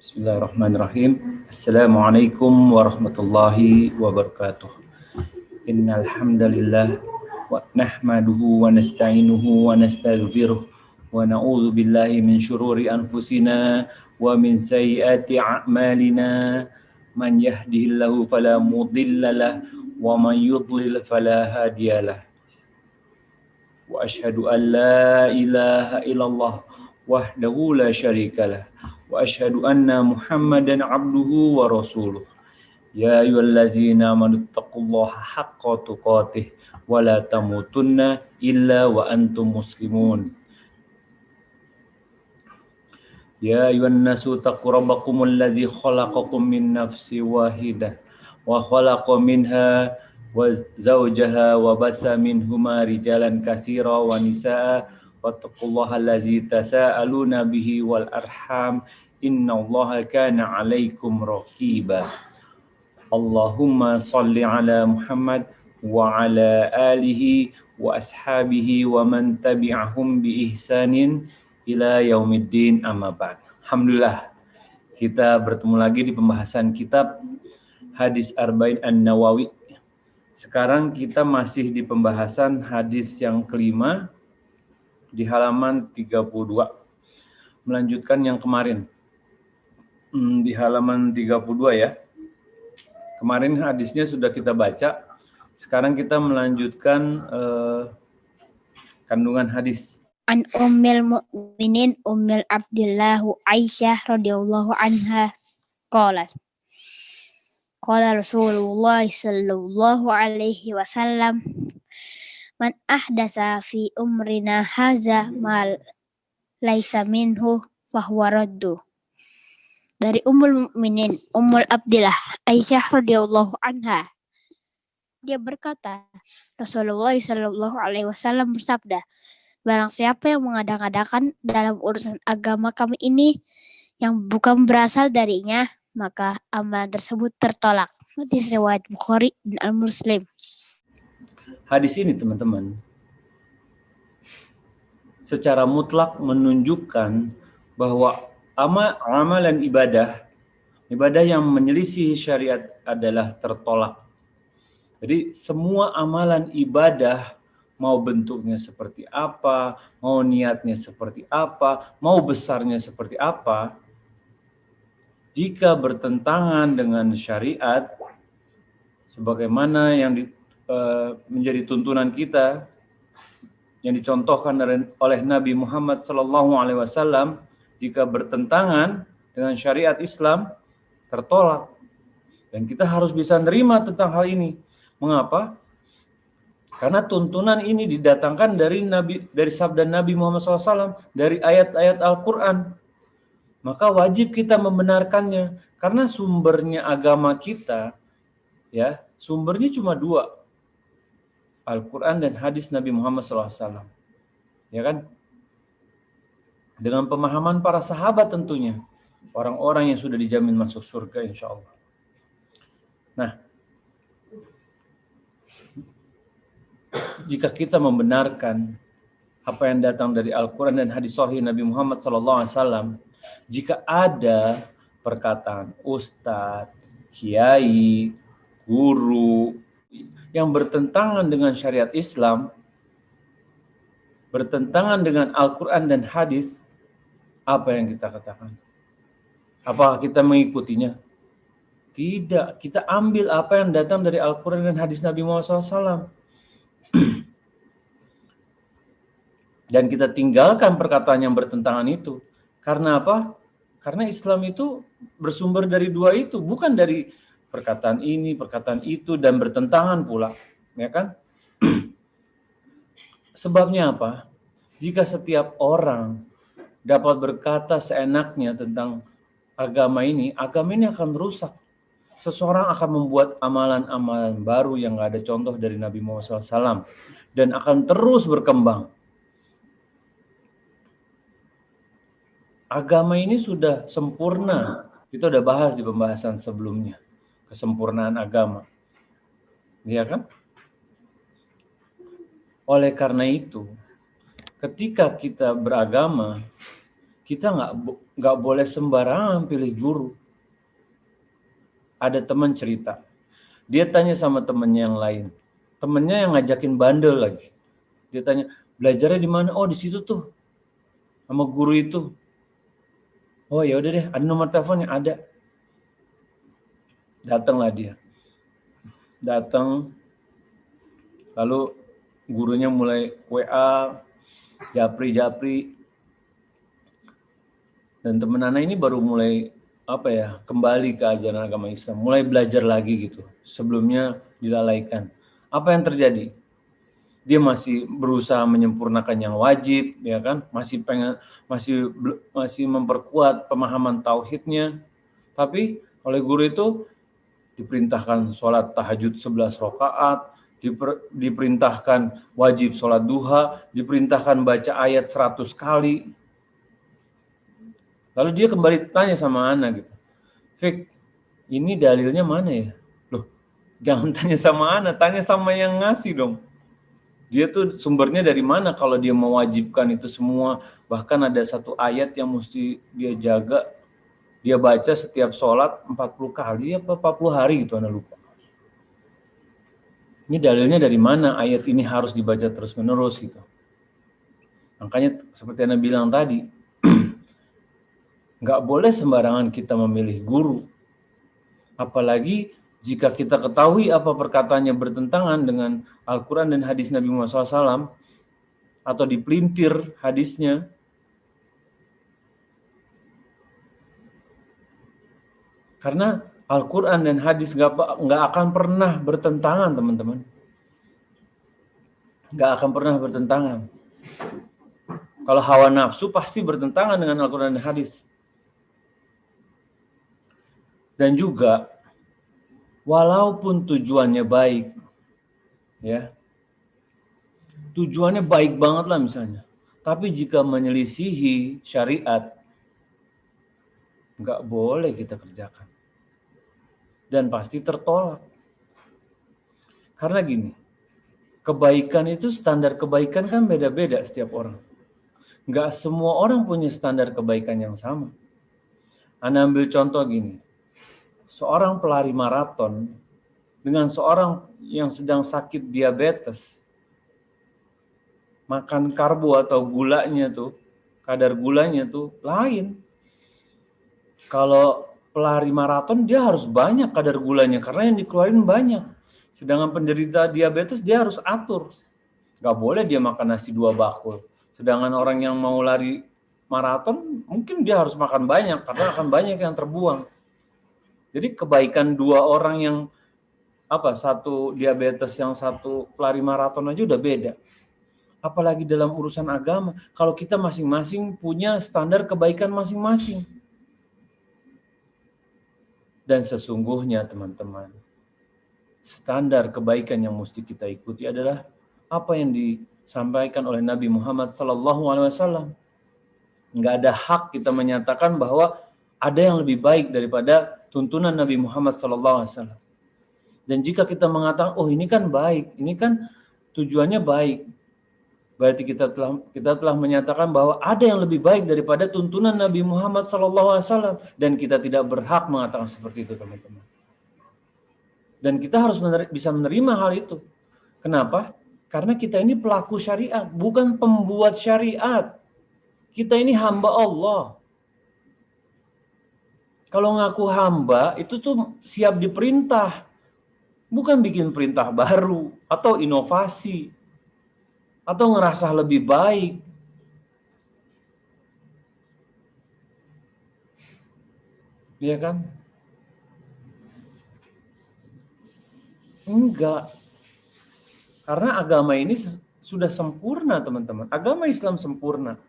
Bismillahirrahmanirrahim. Assalamualaikum warahmatullahi wabarakatuh. Innal hamdalillah wa nahmaduhu wa nasta'inuhu wa nastaghfiruh wa na'udzu billahi min syururi anfusina wa min sayyiati a'malina. Man yahdihillahu fala mudhillalah wa man yudlil fala hadiyalah. Wa asyhadu an la ilaha illallah wahdahu la syarikalah wa asyhadu anna Muhammadan abduhu wa rasuluh. Ya ayyuhallazina amanu taqullaha haqqa tuqatih wa la tamutunna illa wa antum muslimun. Ya ayyuhan nasu taqu rabbakumul ladzi khalaqakum min nafsin wahidah wa khalaqa minha wa zawjaha wa basa minhuma rijalan katsira wa nisaa wattaqullaha allazi tasaaluna bihi wal arham innallaha kana 'alaikum raqiba. Allahumma shalli ala Muhammad wa ala alihi wa ashabihi wa man tabi'ahum bi ihsanin ila yaumiddin, amma ba'd. Alhamdulillah, kita bertemu lagi di pembahasan kitab Hadis Arba'in An-Nawawi. Sekarang kita masih di pembahasan hadis yang kelima di halaman 32. Melanjutkan yang kemarin. Di halaman 32 ya. Kemarin hadisnya sudah kita baca. Sekarang kita melanjutkan kandungan hadis. An Ummil Mukminin Ummil Abdillah Aisyah radhiyallahu anha qalat qala Rasulullah sallallahu alaihi wasallam man ahdasa fi umrina haza mal laisa minhu fahuwa raddu. Dari Ummul Mukminin Ummul Abdillah Aisyah radhiyallahu anha, dia berkata, Rasulullah sallallahu alaihi wasallam bersabda, barang siapa yang mengada-ngadakan dalam urusan agama kami ini yang bukan berasal darinya, maka amalan tersebut tertolak. Hadis riwayat Bukhari dan Al-Muslim. Hadis ini teman-teman secara mutlak menunjukkan bahwa amalan ibadah yang menyelisih syariat adalah tertolak. Jadi semua amalan ibadah, mau bentuknya seperti apa, mau niatnya seperti apa, mau besarnya seperti apa, jika bertentangan dengan syariat, sebagaimana yang menjadi tuntunan kita, yang dicontohkan oleh Nabi Muhammad SAW, jika bertentangan dengan syariat Islam, tertolak. Dan kita harus bisa menerima tentang hal ini. Mengapa? Karena tuntunan ini didatangkan dari sabda Nabi Muhammad SAW, dari ayat-ayat Al-Quran. Maka wajib kita membenarkannya, karena sumbernya agama kita, ya, sumbernya cuma dua, Al-Quran dan hadis Nabi Muhammad SAW. Ya kan? Dengan pemahaman para sahabat tentunya, orang-orang yang sudah dijamin masuk surga insya Allah. Nah, jika kita membenarkan apa yang datang dari Al-Quran dan hadis sahih Nabi Muhammad SAW, jika ada perkataan ustadz, kiai, guru yang bertentangan dengan syariat Islam, bertentangan dengan Al-Quran dan hadis, apa yang kita katakan? Apakah kita mengikutinya? Tidak, kita ambil apa yang datang dari Al-Quran dan hadis Nabi Muhammad SAW. Dan kita tinggalkan perkataan yang bertentangan itu. Karena apa? Karena Islam itu bersumber dari dua itu, bukan dari perkataan ini, perkataan itu, dan bertentangan pula. Ya kan? Sebabnya apa? Jika setiap orang dapat berkata seenaknya tentang agama ini akan rusak. Seseorang akan membuat amalan-amalan baru yang gak ada contoh dari Nabi Muhammad SAW. Dan akan terus berkembang. Agama ini sudah sempurna. Kita udah bahas di pembahasan sebelumnya. Kesempurnaan agama. Iya kan? Oleh karena itu, ketika kita beragama, kita nggak boleh sembarangan pilih guru. Ada teman cerita, dia tanya sama temennya yang lain, temennya yang ngajakin bandel lagi. Dia tanya, belajarnya di mana? Oh, di situ tuh, sama guru itu. Oh ya udah deh, ada nomor teleponnya, ada. Datanglah dia, datang, lalu gurunya mulai WA, japri, dan temen anak ini baru mulai kembali ke ajaran agama Islam, mulai belajar lagi gitu. Sebelumnya dilalaikan. Apa yang terjadi? Dia masih berusaha menyempurnakan yang wajib, ya kan? Masih memperkuat pemahaman tauhidnya. Tapi oleh guru itu diperintahkan sholat tahajud 11 rakaat, diperintahkan wajib sholat duha, diperintahkan baca ayat 100 kali. Lalu dia kembali tanya sama anak gitu, Fik, ini dalilnya mana ya? Loh, jangan tanya sama anak, tanya sama yang ngasih dong. Dia tuh sumbernya dari mana kalau dia mewajibkan itu semua. Bahkan ada satu ayat yang mesti dia jaga, dia baca setiap sholat 40 kali apa 40 hari gitu, anak lupa. Ini dalilnya dari mana ayat ini harus dibaca terus menerus gitu. Makanya seperti Anda bilang tadi, nggak boleh sembarangan kita memilih guru. Apalagi jika kita ketahui apa perkataannya bertentangan dengan Al-Quran dan hadis Nabi Muhammad SAW, atau dipelintir hadisnya, karena Al-Quran dan hadis nggak akan pernah bertentangan, teman-teman. Nggak akan pernah bertentangan. Kalau hawa nafsu pasti bertentangan dengan Al-Quran dan hadis. Dan juga, walaupun tujuannya baik, ya, tujuannya baik banget lah misalnya, tapi jika menyelisihi syariat, nggak boleh kita kerjakan. Dan pasti tertolak. Karena gini, kebaikan itu, standar kebaikan kan beda-beda setiap orang. Nggak semua orang punya standar kebaikan yang sama. Anda ambil contoh gini, seorang pelari maraton dengan seorang yang sedang sakit diabetes, makan karbo atau gulanya tuh, kadar gulanya tuh lain. Kalau pelari maraton dia harus banyak kadar gulanya karena yang dikeluarin banyak. Sedangkan penderita diabetes dia harus atur. Gak boleh dia makan nasi 2 bakul. Sedangkan orang yang mau lari maraton mungkin dia harus makan banyak karena akan banyak yang terbuang. Jadi kebaikan 2 orang yang satu diabetes yang satu pelari maraton aja udah beda. Apalagi dalam urusan agama, kalau kita masing-masing punya standar kebaikan masing-masing. Dan sesungguhnya teman-teman, standar kebaikan yang mesti kita ikuti adalah apa yang disampaikan oleh Nabi Muhammad SAW. Nggak ada hak kita menyatakan bahwa ada yang lebih baik daripada tuntunan Nabi Muhammad SAW. Dan jika kita mengatakan, oh ini kan baik, ini kan tujuannya baik, berarti kita telah menyatakan bahwa ada yang lebih baik daripada tuntunan Nabi Muhammad SAW, dan kita tidak berhak mengatakan seperti itu, teman-teman. Dan kita harus bisa menerima hal itu. Kenapa? Karena kita ini pelaku syariat, bukan pembuat syariat. Kita ini hamba Allah. Kalau ngaku hamba, itu tuh siap diperintah. Bukan bikin perintah baru atau inovasi atau ngerasa lebih baik. Iya kan? Enggak. Karena agama ini sudah sempurna, teman-teman. Agama Islam sempurna.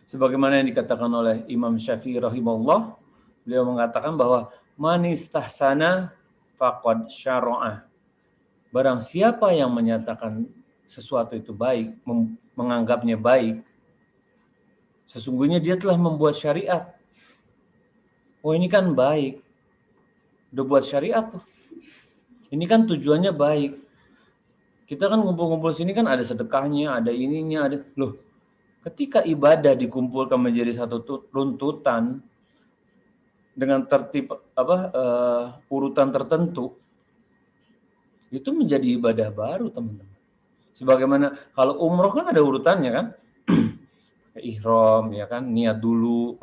Sebagaimana yang dikatakan oleh Imam Syafi'i rahimahullah, beliau mengatakan bahwa man istahsana faqad syara'a. Barang siapa yang menyatakan sesuatu itu baik, menganggapnya baik, sesungguhnya dia telah membuat syariat. Oh ini kan baik, udah buat syariat tuh. Ini kan tujuannya baik. Kita kan ngumpul-ngumpul sini kan ada sedekahnya, ada ininya, ada. Loh, Ketika ibadah dikumpulkan menjadi satu runtutan dengan tertib urutan tertentu, itu menjadi ibadah baru, teman-teman. Sebagaimana kalau umroh kan ada urutannya kan, ihram ya kan, niat dulu.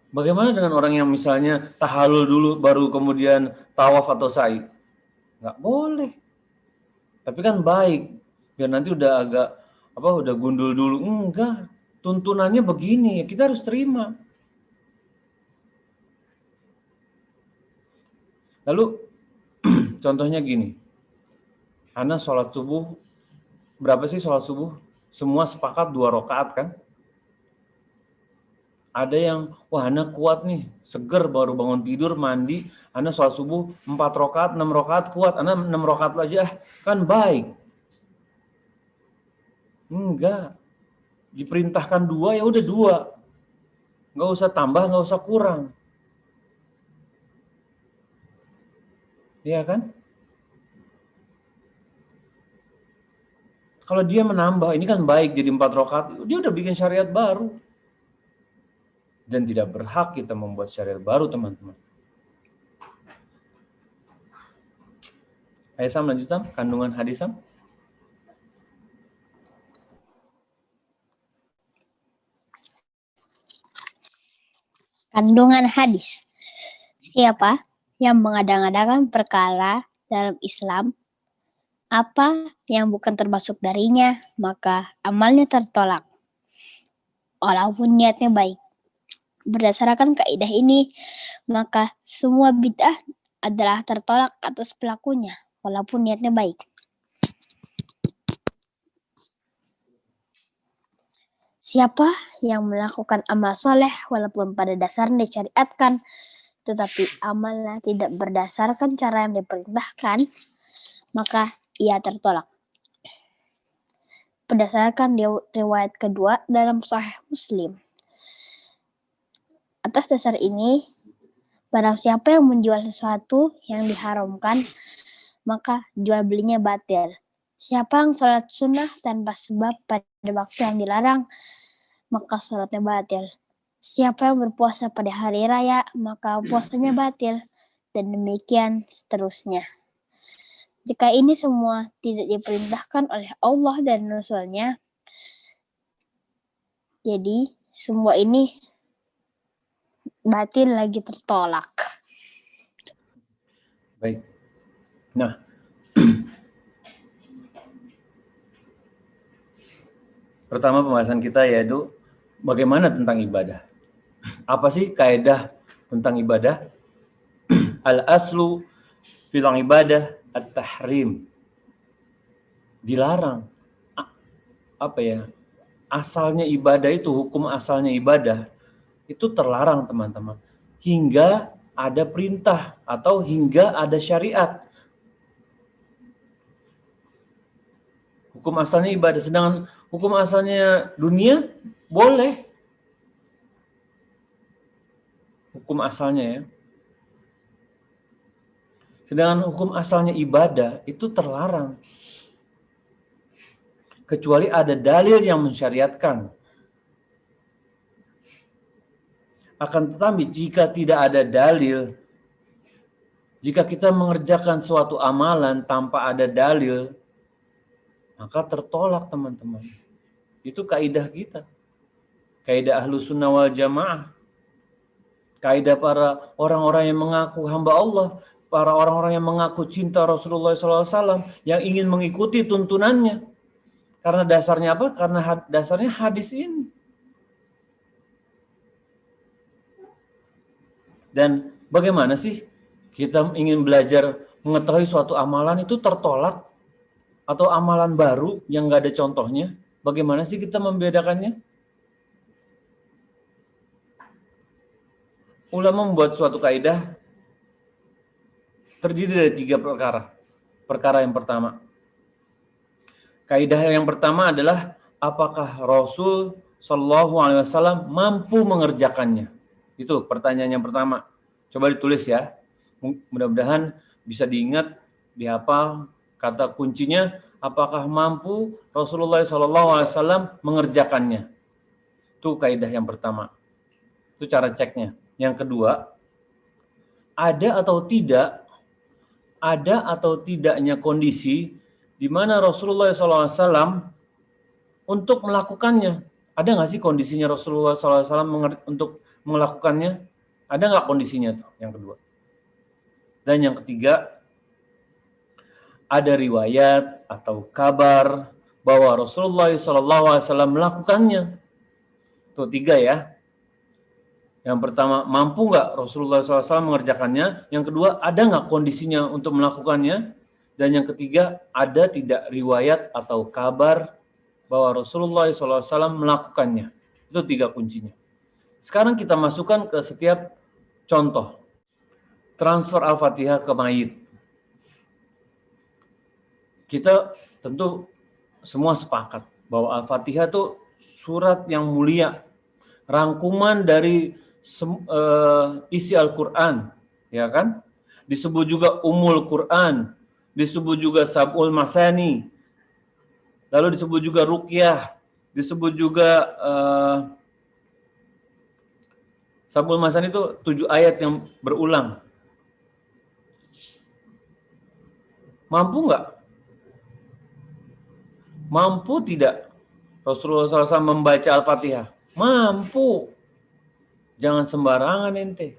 Bagaimana dengan orang yang misalnya tahallul dulu baru kemudian tawaf atau sa'i? Nggak boleh. Tapi kan baik, biar nanti udah udah gundul dulu. Enggak, tuntunannya begini, kita harus terima. Lalu contohnya gini, Ana sholat subuh, berapa sih sholat subuh? Semua sepakat 2 rakaat kan? Ada yang, wah Ana kuat nih, seger baru bangun tidur, mandi, Ana sholat subuh 4 rakaat, 6 rakaat kuat, Ana 6 rakaat aja, kan baik. Enggak, diperintahkan 2 ya udah 2, nggak usah tambah, nggak usah kurang. Iya kan? Kalau dia menambah, ini kan baik jadi 4 rakaat, dia udah bikin syariat baru. Dan tidak berhak kita membuat syariat baru, teman-teman. Ayo Sam, lanjut Sam, kandungan hadis Sam. Kandungan hadis. Siapa yang mengadang-adakan perkara dalam Islam apa yang bukan termasuk darinya, maka amalnya tertolak, walaupun niatnya baik. Berdasarkan kaidah ini, maka semua bid'ah adalah tertolak atas pelakunya, walaupun niatnya baik. Siapa yang melakukan amal soleh walaupun pada dasarnya disyariatkan, tetapi amalnya tidak berdasarkan cara yang diperintahkan, maka ia tertolak. Berdasarkan riwayat kedua dalam Sahih Muslim. Atas dasar ini, barang siapa yang menjual sesuatu yang diharamkan, maka jual belinya batil. Siapa yang sholat sunnah tanpa sebab pada waktu yang dilarang, maka sholatnya batil. Siapa yang berpuasa pada hari raya, maka puasanya batil. Dan demikian seterusnya. Jika ini semua tidak diperintahkan oleh Allah dan Rasul-Nya, jadi semua ini batil lagi tertolak. Baik. Nah, pertama pembahasan kita yaitu bagaimana tentang ibadah. Apa sih kaidah tentang ibadah? Al-aslu fil ibadah at-tahrim. Dilarang. Apa ya? Asalnya ibadah itu, hukum asalnya ibadah itu terlarang, teman-teman. Hingga ada perintah atau hingga ada syariat. Hukum asalnya ibadah, sedangkan hukum asalnya dunia boleh. Hukum asalnya ya. Sedangkan hukum asalnya ibadah itu terlarang. Kecuali ada dalil yang mensyariatkan. Akan tetapi jika tidak ada dalil, jika kita mengerjakan suatu amalan tanpa ada dalil, maka tertolak, teman-teman. Itu kaidah kita. Kaidah Ahlus Sunnah wal Jamaah. Kaidah para orang-orang yang mengaku hamba Allah, para orang-orang yang mengaku cinta Rasulullah SAW, yang ingin mengikuti tuntunannya. Karena dasarnya apa? Karena dasarnya hadis ini. Dan bagaimana sih kita ingin belajar mengetahui suatu amalan itu tertolak atau amalan baru yang nggak ada contohnya? Bagaimana sih kita membedakannya? Ulama membuat suatu kaidah terdiri dari 3 perkara. Perkara yang pertama. Kaidah yang pertama adalah apakah Rasul Shallallahu Alaihi Wasallam mampu mengerjakannya? Itu pertanyaan yang pertama. Coba ditulis ya. Mudah-mudahan bisa diingat, dihafal. Kata kuncinya apakah mampu Rasulullah SAW mengerjakannya. Itu kaidah yang pertama. Itu cara ceknya. Yang kedua, ada atau tidaknya kondisi di mana Rasulullah SAW untuk melakukannya. Ada nggak sih kondisinya Rasulullah SAW untuk melakukannya? Ada nggak kondisinya? Yang kedua. Dan yang ketiga, ada riwayat atau kabar bahwa Rasulullah SAW melakukannya. Itu tiga ya. Yang pertama, mampu nggak Rasulullah SAW mengerjakannya? Yang kedua, ada nggak kondisinya untuk melakukannya? Dan yang ketiga, ada tidak riwayat atau kabar bahwa Rasulullah SAW melakukannya? Itu tiga kuncinya. Sekarang kita masukkan ke setiap contoh. Transfer Al-Fatihah ke mayit. Kita tentu semua sepakat bahwa Al-Fatihah itu surat yang mulia, rangkuman dari isi Al-Quran, ya kan? Disebut juga Ummul Quran, disebut juga Sab'ul Masani, lalu disebut juga Ruqyah, disebut juga Sab'ul Masani itu 7 ayat yang berulang. Mampu nggak? Mampu tidak Rasulullah SAW membaca Al-Fatihah? Mampu. Jangan sembarangan ente.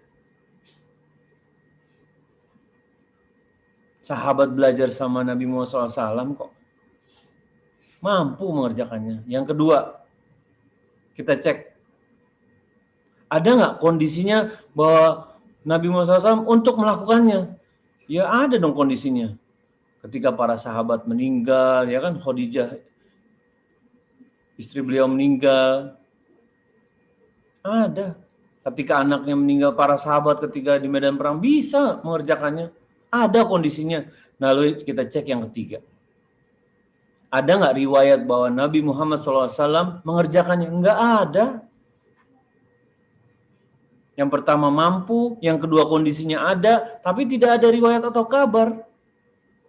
Sahabat belajar sama Nabi Muhammad SAW kok. Mampu mengerjakannya. Yang kedua, kita cek. Ada nggak kondisinya bahwa Nabi Muhammad SAW untuk melakukannya? Ya ada dong kondisinya. Ketika para sahabat meninggal, ya kan, Khadijah, istri beliau meninggal. Ada. Ketika anaknya meninggal, para sahabat ketika di medan perang bisa mengerjakannya. Ada kondisinya. Lalu kita cek yang ketiga. Ada nggak riwayat bahwa Nabi Muhammad SAW mengerjakannya? Nggak ada. Yang pertama mampu, yang kedua kondisinya ada, tapi tidak ada riwayat atau kabar.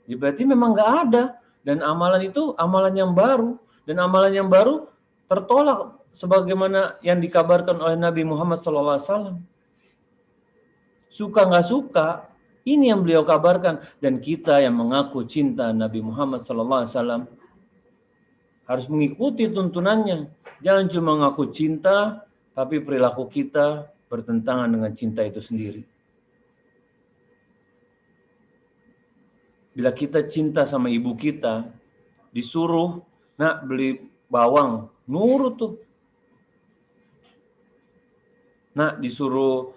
Ya berarti memang nggak ada. Dan amalan itu amalan yang baru. Dan amalan yang baru tertolak sebagaimana yang dikabarkan oleh Nabi Muhammad SAW. Suka nggak suka, ini yang beliau kabarkan. Dan kita yang mengaku cinta Nabi Muhammad SAW harus mengikuti tuntunannya. Jangan cuma mengaku cinta, tapi perilaku kita bertentangan dengan cinta itu sendiri. Bila kita cinta sama ibu kita, disuruh, nak beli bawang, nurut tuh. Nak disuruh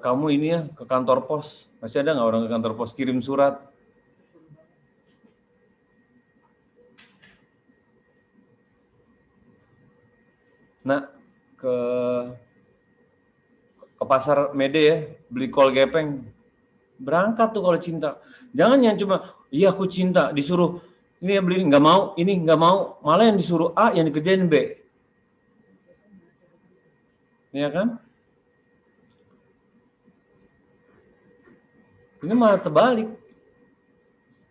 kamu ini ya ke kantor pos. Masih ada nggak orang ke kantor pos kirim surat? Nak ke pasar Mede ya, beli kol gepeng. Berangkat tuh kalau cinta. Jangan yang cuma, iya aku cinta, disuruh ini yang beli, nggak mau, ini nggak mau. Malah yang disuruh A, yang dikerjain B. Iya kan? Ini malah terbalik.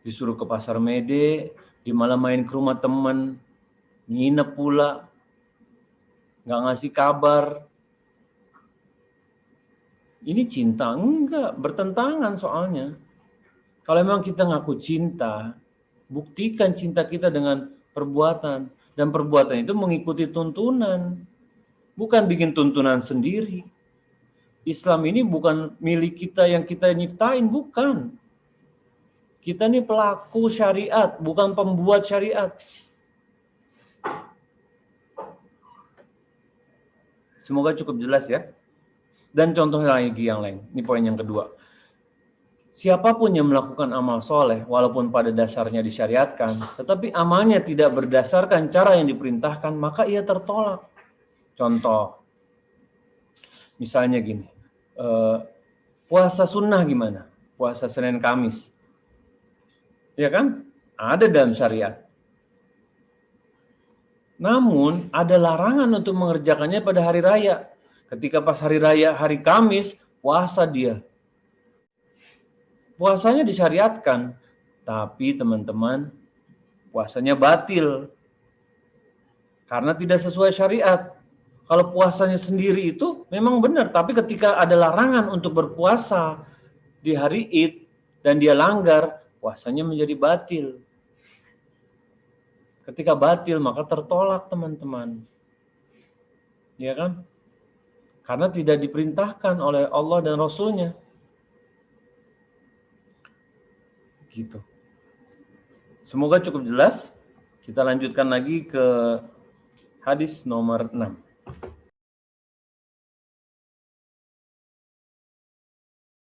Disuruh ke pasar Mede, di malam main ke rumah teman, nginep pula, nggak ngasih kabar. Ini cinta? Enggak, bertentangan soalnya. Kalau memang kita ngaku cinta, buktikan cinta kita dengan perbuatan. Dan perbuatan itu mengikuti tuntunan. Bukan bikin tuntunan sendiri. Islam ini bukan milik kita yang kita nyiptain, bukan. Kita ini pelaku syariat, bukan pembuat syariat. Semoga cukup jelas ya. Dan contoh lagi yang lain, ini poin yang kedua. Siapapun yang melakukan amal soleh, walaupun pada dasarnya disyariatkan, tetapi amalnya tidak berdasarkan cara yang diperintahkan, maka ia tertolak. Contoh, misalnya gini, puasa sunnah gimana? Puasa Senin Kamis. Ya kan? Ada dalam syariat. Namun, ada larangan untuk mengerjakannya pada hari raya. Ketika pas hari raya, hari Kamis, puasa dia. Puasanya disyariatkan. Tapi teman-teman, puasanya batil karena tidak sesuai syariat. Kalau puasanya sendiri itu memang benar, tapi ketika ada larangan untuk berpuasa di hari Id dan dia langgar, puasanya menjadi batil. Ketika batil maka tertolak, teman-teman. Ya kan? Karena tidak diperintahkan oleh Allah dan Rasul-Nya. Gitu. Semoga cukup jelas. Kita lanjutkan lagi ke hadis nomor 6.